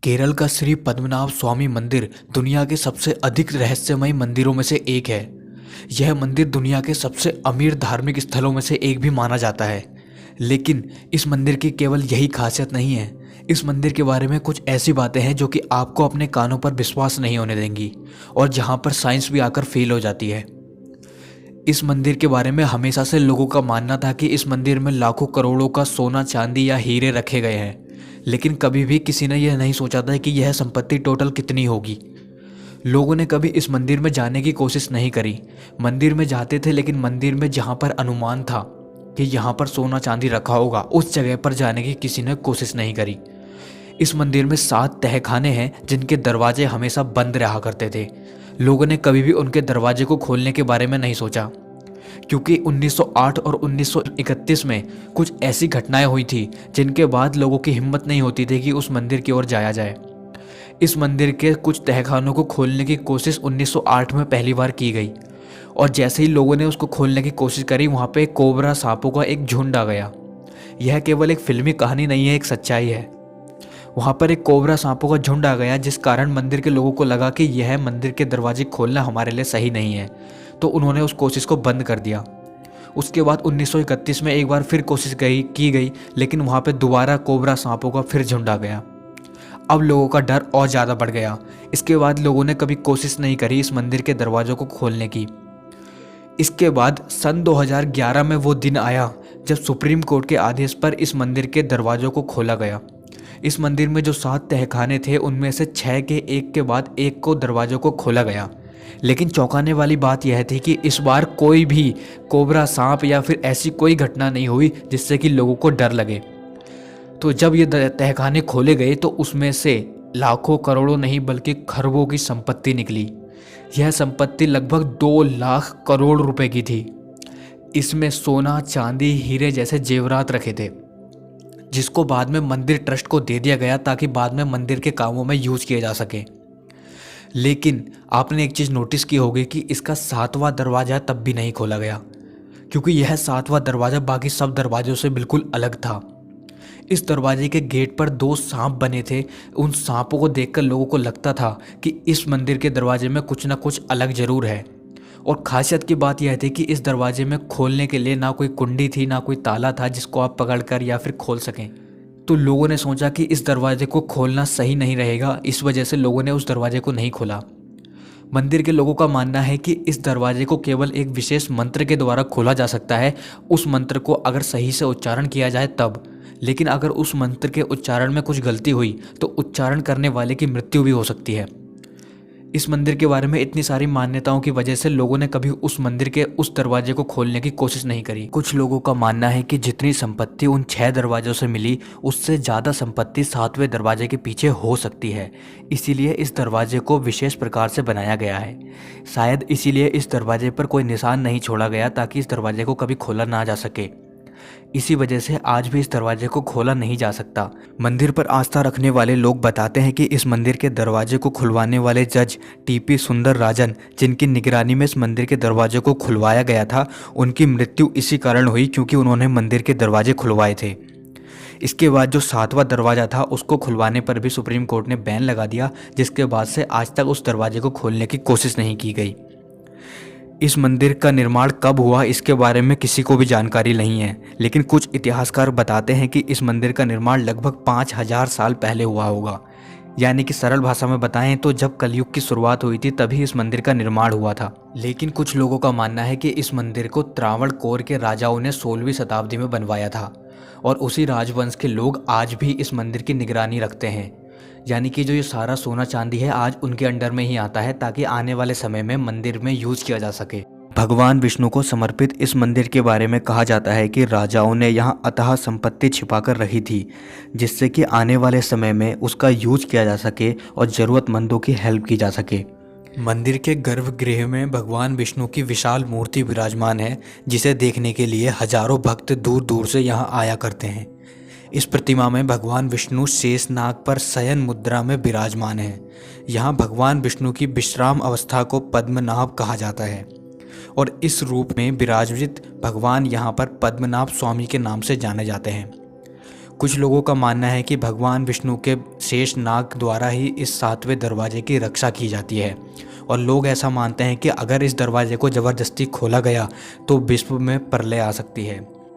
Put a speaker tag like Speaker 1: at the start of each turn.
Speaker 1: केरल का श्री पद्मनाभ स्वामी मंदिर दुनिया के सबसे अधिक रहस्यमय मंदिरों में से एक है। यह मंदिर दुनिया के सबसे अमीर धार्मिक स्थलों में से एक भी माना जाता है। लेकिन इस मंदिर की केवल यही खासियत नहीं है। इस मंदिर के बारे में कुछ ऐसी बातें हैं जो कि आपको अपने कानों पर विश्वास नहीं होने देंगी और जहां पर साइंस भी आकर फेल हो जाती है। इस मंदिर के बारे में हमेशा से लोगों का मानना था कि इस मंदिर में लाखों करोड़ों का सोना, चांदी या हीरे रखे गए हैं, लेकिन कभी भी किसी ने यह नहीं सोचा था कि यह संपत्ति टोटल कितनी होगी। लोगों ने कभी इस मंदिर में जाने की कोशिश नहीं करी। मंदिर में जाते थे, लेकिन मंदिर में जहाँ पर अनुमान था कि यहाँ पर सोना चांदी रखा होगा, उस जगह पर जाने की किसी ने कोशिश नहीं करी। इस मंदिर में 7 तहखाने हैं जिनके दरवाजे हमेशा बंद रहा करते थे। लोगों ने कभी भी उनके दरवाजे को खोलने के बारे में नहीं सोचा, क्योंकि 1908 और 1931 में कुछ ऐसी घटनाएं हुई थी जिनके बाद लोगों की हिम्मत नहीं होती थी कि उस मंदिर की ओर जाया जाए। इस मंदिर के कुछ तहखानों को खोलने की कोशिश 1908 में पहली बार की गई, और जैसे ही लोगों ने उसको खोलने की कोशिश करी, वहाँ पे कोबरा सांपों का एक झुंड आ गया। यह केवल एक फिल्मी कहानी नहीं है, एक सच्चाई है। वहाँ पर एक कोबरा सांपों का झुंड आ गया, जिस कारण मंदिर के लोगों को लगा कि यह मंदिर के दरवाजे खोलना हमारे लिए सही नहीं है, तो उन्होंने उस कोशिश को बंद कर दिया। उसके बाद 1931 में एक बार फिर कोशिश की गई, लेकिन वहाँ पे दोबारा कोबरा सांपों का फिर झुंड आ गया। अब लोगों का डर और ज़्यादा बढ़ गया। इसके बाद लोगों ने कभी कोशिश नहीं करी इस मंदिर के दरवाज़ों को खोलने की। इसके बाद सन 2011 में वो दिन आया जब सुप्रीम कोर्ट के आदेश पर इस मंदिर के दरवाज़ों को खोला गया। इस मंदिर में जो 7 तहखाने थे, उनमें से 6 के एक के बाद एक को दरवाज़ों को खोला गया। लेकिन चौंकाने वाली बात यह थी कि इस बार कोई भी कोबरा सांप या फिर ऐसी कोई घटना नहीं हुई जिससे कि लोगों को डर लगे। तो जब ये तहखाने खोले गए तो उसमें से लाखों करोड़ों नहीं बल्कि खरबों की संपत्ति निकली। यह संपत्ति लगभग 2 लाख करोड़ रुपए की थी। इसमें सोना, चांदी, हीरे जैसे जेवरात रखे थे, जिसको बाद में मंदिर ट्रस्ट को दे दिया गया ताकि बाद में मंदिर के कामों में यूज किए जा सके। लेकिन आपने एक चीज़ नोटिस की होगी कि इसका 7वां दरवाज़ा तब भी नहीं खोला गया, क्योंकि यह 7वां दरवाज़ा बाकी सब दरवाज़ों से बिल्कुल अलग था। इस दरवाजे के गेट पर 2 सांप बने थे। उन सांपों को देखकर लोगों को लगता था कि इस मंदिर के दरवाजे में कुछ ना कुछ अलग जरूर है। और खासियत की बात यह थी कि इस दरवाजे में खोलने के लिए ना कोई कुंडी थी, ना कोई ताला था जिसको आप पकड़कर या फिर खोल सकें। तो लोगों ने सोचा कि इस दरवाजे को खोलना सही नहीं रहेगा, इस वजह से लोगों ने उस दरवाजे को नहीं खोला। मंदिर के लोगों का मानना है कि इस दरवाजे को केवल एक विशेष मंत्र के द्वारा खोला जा सकता है, उस मंत्र को अगर सही से उच्चारण किया जाए तब। लेकिन अगर उस मंत्र के उच्चारण में कुछ गलती हुई तो उच्चारण करने वाले की मृत्यु भी हो सकती है। इस मंदिर के बारे में इतनी सारी मान्यताओं की वजह से लोगों ने कभी उस मंदिर के उस दरवाजे को खोलने की कोशिश नहीं करी। कुछ लोगों का मानना है कि जितनी संपत्ति उन 6 दरवाजों से मिली, उससे ज़्यादा संपत्ति 7वें दरवाजे के पीछे हो सकती है। इसीलिए इस दरवाजे को विशेष प्रकार से बनाया गया है। शायद इसीलिए इस दरवाजे पर कोई निशान नहीं छोड़ा गया ताकि इस दरवाजे को कभी खोला ना जा सके। इसी वजह से आज भी इस दरवाजे को खोला नहीं जा सकता। मंदिर पर आस्था रखने वाले लोग बताते हैं कि इस मंदिर के दरवाजे को खुलवाने वाले जज टीपी सुंदरराजन, जिनकी निगरानी में इस मंदिर के दरवाजे को खुलवाया गया था, उनकी मृत्यु इसी कारण हुई क्योंकि उन्होंने मंदिर के दरवाजे खुलवाए थे। इसके बाद जो 7वां दरवाज़ा था, उसको खुलवाने पर भी सुप्रीम कोर्ट ने बैन लगा दिया, जिसके बाद से आज तक उस दरवाजे को खोलने की कोशिश नहीं की गई। इस मंदिर का निर्माण कब हुआ इसके बारे में किसी को भी जानकारी नहीं है, लेकिन कुछ इतिहासकार बताते हैं कि इस मंदिर का निर्माण लगभग 5000 साल पहले हुआ होगा। यानी कि सरल भाषा में बताएं तो जब कलयुग की शुरुआत हुई थी तभी इस मंदिर का निर्माण हुआ था। लेकिन कुछ लोगों का मानना है कि इस मंदिर को त्रावणकोर के राजाओं ने 16वीं शताब्दी में बनवाया था, और उसी राजवंश के लोग आज भी इस मंदिर की निगरानी रखते हैं। यानी कि जो ये सारा सोना चांदी है आज उनके अंडर में ही आता है, ताकि आने वाले समय में मंदिर में यूज किया जा सके। भगवान विष्णु को समर्पित इस मंदिर के बारे में कहा जाता है कि राजाओं ने यहाँ अथाह संपत्ति छिपाकर रखी थी, जिससे कि आने वाले समय में उसका यूज किया जा सके और ज़रूरतमंदों की हेल्प की जा सके। मंदिर के गर्भगृह में भगवान विष्णु की विशाल मूर्ति विराजमान है, जिसे देखने के लिए हजारों भक्त दूर दूर से यहाँ आया करते हैं। इस प्रतिमा में भगवान विष्णु शेषनाग पर शयन मुद्रा में विराजमान है। यहाँ भगवान विष्णु की विश्राम अवस्था को पद्मनाभ कहा जाता है, और इस रूप में विराजित भगवान यहाँ पर पद्मनाभ स्वामी के नाम से जाने जाते हैं। कुछ लोगों का मानना है कि भगवान विष्णु के शेष नाग द्वारा ही इस 7वें दरवाजे की रक्षा की जाती है और लोग ऐसा मानते हैं कि अगर इस दरवाजे को ज़बरदस्ती खोला गया तो विश्व में प्रलय आ सकती है।